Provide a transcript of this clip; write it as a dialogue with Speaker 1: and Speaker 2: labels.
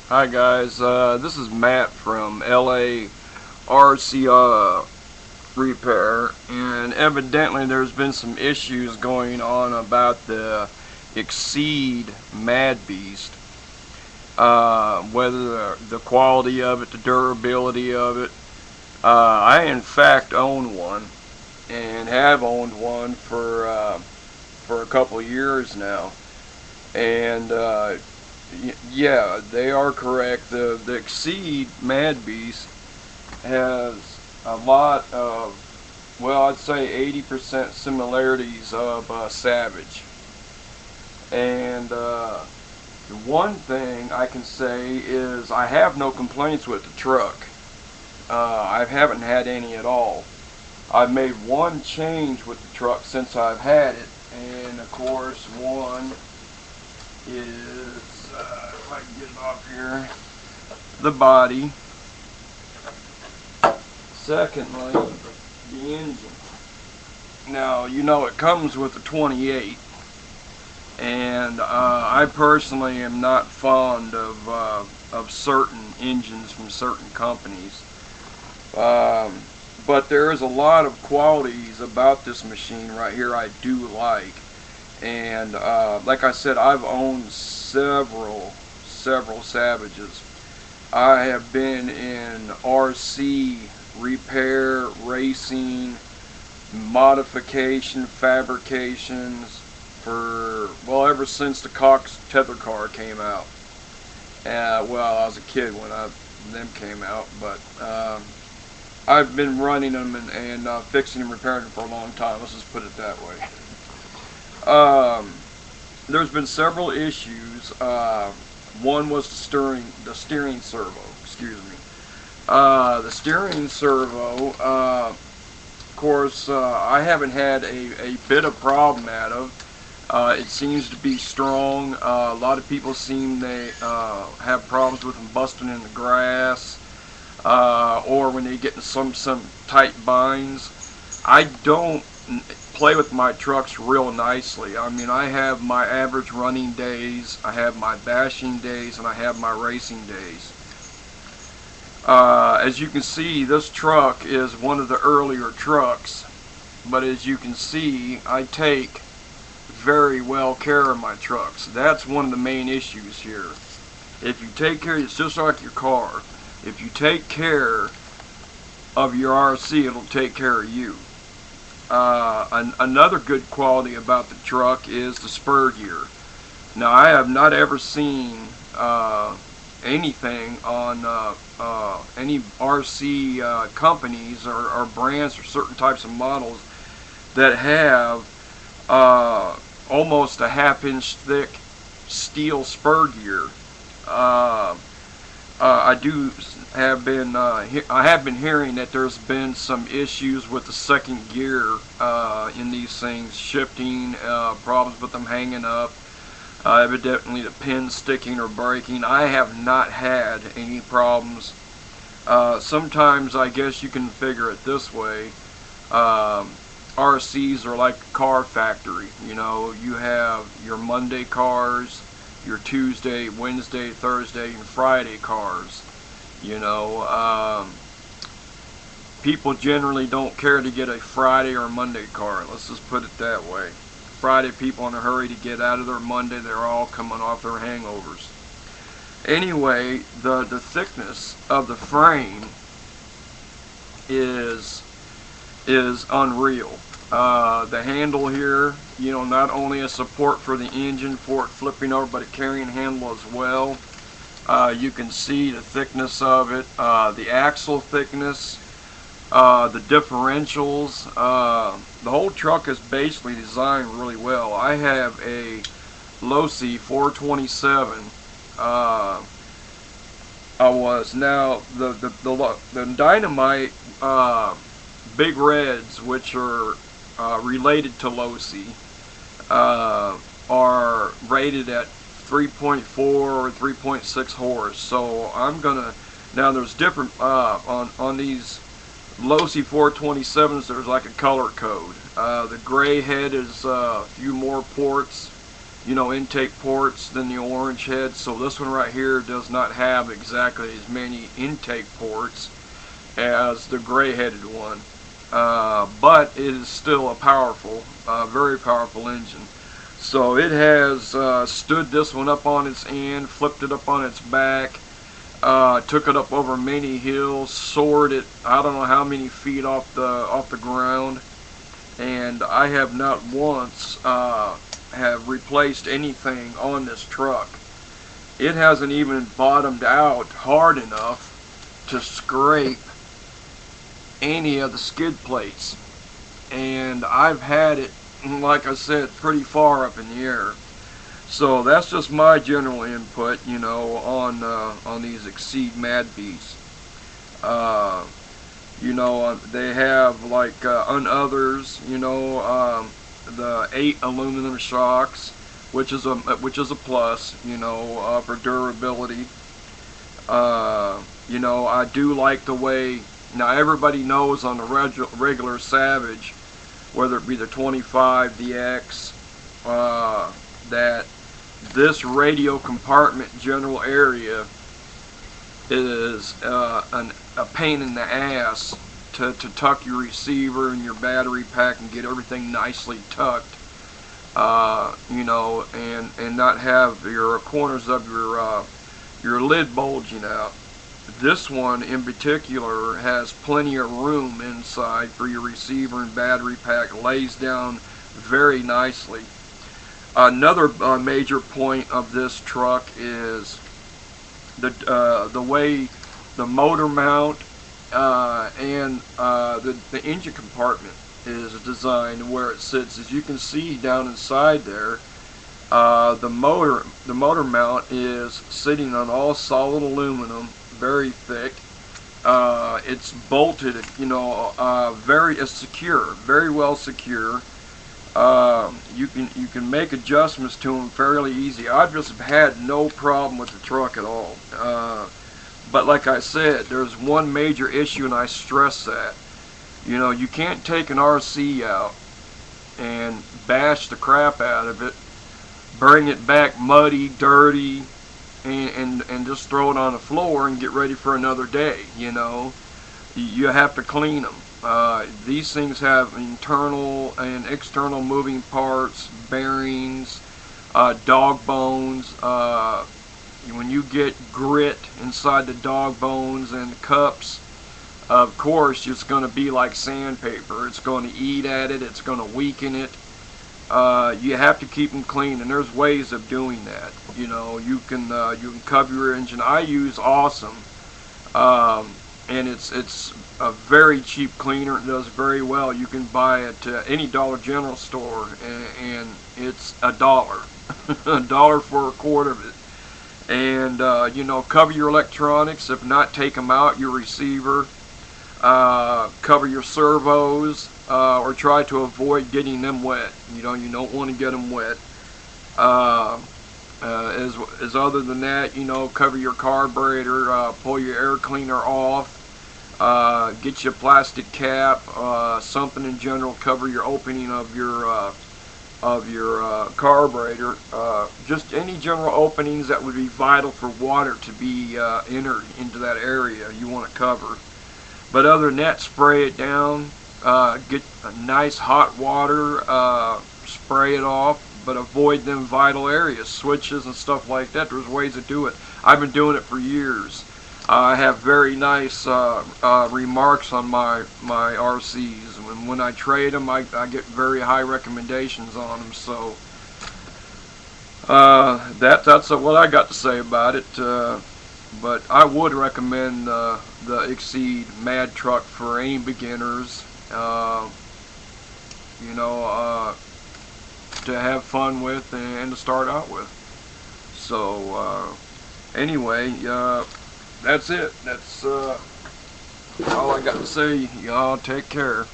Speaker 1: Hi guys, this is Matt from LARC Repair, and evidently there's been some issues going on about the Exceed Mad Beast. Whether the quality of it, the durability of it. I in fact own one, and have owned one for a couple of years now, and yeah, they are correct. The Exceed Mad Beast has a lot of, well, I'd say 80% similarities of Savage. And the one thing I can say is I have no complaints with the truck. I haven't had any at all. I've made one change with the truck since I've had it, and of course one is, if I can get it off here, the body. Secondly, the engine. Now, you know it comes with a 28, and I personally am not fond of certain engines from certain companies. But there is a lot of qualities about this machine right here I do like. And like I said, I've owned several Savages. I have been in RC repair, racing, modification, fabrications for, well, ever since the Cox tether car came out. Well, I was a kid when them came out, but I've been running them and fixing and repairing them for a long time. Let's just put it that way. There's been several issues. One was the steering servo. Excuse me. The steering servo. Of course, I haven't had a bit of problem out of. It seems to be strong. A lot of people seem they have problems with them busting in the grass, or when they get in some tight binds. I don't play with my trucks real nicely. I mean, I have my average running days, I have my bashing days, and I have my racing days. As you can see, this truck is one of the earlier trucks, but as you can see, I take very well care of my trucks. That's one of the main issues here. If you take care, it's just like your car. If you take care of your RC, it'll take care of you. Another good quality about the truck is the spur gear. Now, I have not ever seen anything on any RC companies or brands or certain types of models that have almost a half-inch thick steel spur gear. I have been hearing that there's been some issues with the second gear in these things, shifting, problems with them hanging up, evidently the pins sticking or breaking. I have not had any problems. Sometimes I guess you can figure it this way. RCs are like a car factory. You know, you have your Monday cars, your Tuesday, Wednesday, Thursday, and Friday cars. You know, people generally don't care to get a Friday or Monday car. Let's just put it that way. Friday people in a hurry to get out of their Monday. They're all coming off their hangovers. Anyway, the thickness of the frame is unreal. The handle here, you know, not only a support for the engine for it flipping over, but a carrying handle as well. You can see the thickness of it, the axle thickness, the differentials. The whole truck is basically designed really well. I have a Losi 427. Now the Dynamite Big Reds, which are related to Losi, are rated at 3.4 or 3.6 horse. So I'm gonna, now there's different on these Losi 427s. There's like a color code. The gray head is a few more ports, intake ports than the orange head. So this one right here does not have exactly as many intake ports as the gray-headed one, but it is still a powerful, very powerful engine. So it has stood this one up on its end, flipped it up on its back, took it up over many hills, soared it I don't know how many feet off the ground, and I have not once have replaced anything on this truck. It hasn't even bottomed out hard enough to scrape any of the skid plates, and I've had it, like I said, pretty far up in the air. So that's just my general input, on these Exceed Mad Beasts. They have like on others, the 8 aluminum shocks, which is a plus, for durability. I do like the way, now everybody knows on the regular Savage, whether it be the 25, the X, that this radio compartment general area is a pain in the ass to tuck your receiver and your battery pack and get everything nicely tucked, and not have your corners of your lid bulging out. This one in particular has plenty of room inside for your receiver and battery pack, lays down very nicely. Another major point of this truck is the way the motor mount and the engine compartment is designed, where it sits. As you can see down inside there, the motor mount is sitting on all solid aluminum, very thick. It's bolted, very secure, very well secure. You can make adjustments to them fairly easy. I've just had no problem with the truck at all. But like I said, there's one major issue, and I stress that. You can't take an RC out and bash the crap out of it, bring it back muddy, dirty, and just throw it on the floor and get ready for another day. You have to clean them. These things have internal and external moving parts, bearings, dog bones. When you get grit inside the dog bones and cups, of course it's going to be like sandpaper. It's going to eat at it. It's going to weaken it. You have to keep them clean, and there's ways of doing that. You can cover your engine. I use Awesome, and it's a very cheap cleaner. It does very well. You can buy it at any Dollar General store, and it's $1, $1 for a quart of it. And cover your electronics. If not, take them out. Your receiver, cover your servos, or try to avoid getting them wet. You don't want to get them wet. As other than that, cover your carburetor, pull your air cleaner off, get you a plastic cap, something in general, cover your opening of your carburetor. Just any general openings that would be vital for water to be entered into that area, you want to cover. But other than that, spray it down. Get a nice hot water, spray it off, but avoid them vital areas, switches and stuff like that. There's ways to do it. I've been doing it for years. I have very nice remarks on my RCs. When I trade them, I get very high recommendations on them. So that's what I got to say about it. But I would recommend the Exceed Mad Truck for any beginners. To have fun with and to start out with. So anyway, that's it. That's all I got to say. Y'all take care.